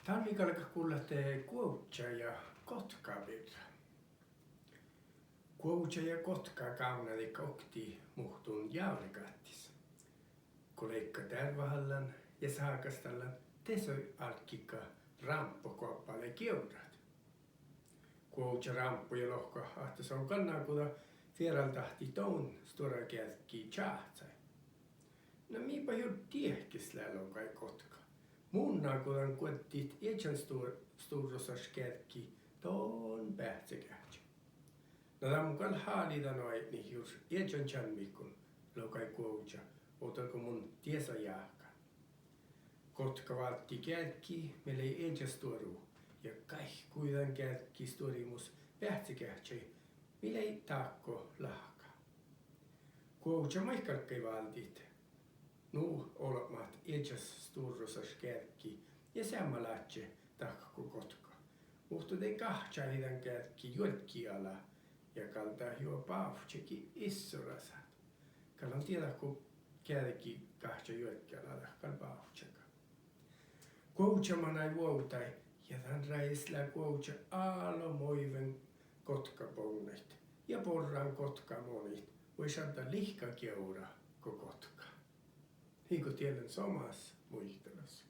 Talvikalka kuulette Kuoutsa ja Kotka virra. Kuoutsa ja Kotka kaunali kokti muhtun jaurikattis. Koleikka tärvahallan ja saakastallan tesoi alkkikka ramppokoppale kiurat. Kuoutsa ramppu ja lohka ahtas on kannakuda vieraltahti toun stora kälkki tjaatsai. No miipa ju tiehkis lällokai Kotka. Muunna kudan kuettit etsän sturrosas kälkki toon pähtsekähtsä. No tammukal haalida noit niin jus etsän tjänmikun lokai Kuoutsa, otalko mun tiesa jahka. Kotka valtti kälkki, meille ei etsä storu, ja kaihkuidan kälkki storimus pähtsekähtsä, mille ei taakko lahka. Kuoutsa maihkalkkai valtit. Nu olemaat etsas sturrosas kälkki ja sammalatse tahko Kotka. Mutta te kahtsahidan kälkki juotkiala ja kaltaa juo paavtseki issorasat. Kalon tiedä kun kälkki kahtsa juotkiala tahkal paavtseka. Kuoutsa manai vuotai ja tän räislä Kuoutsa aalo moiven Kotka ponnet ja porran Kotka monit. Voi saada lihka keura ko Kotka. Niin kuin tiedän samassa muistelussa.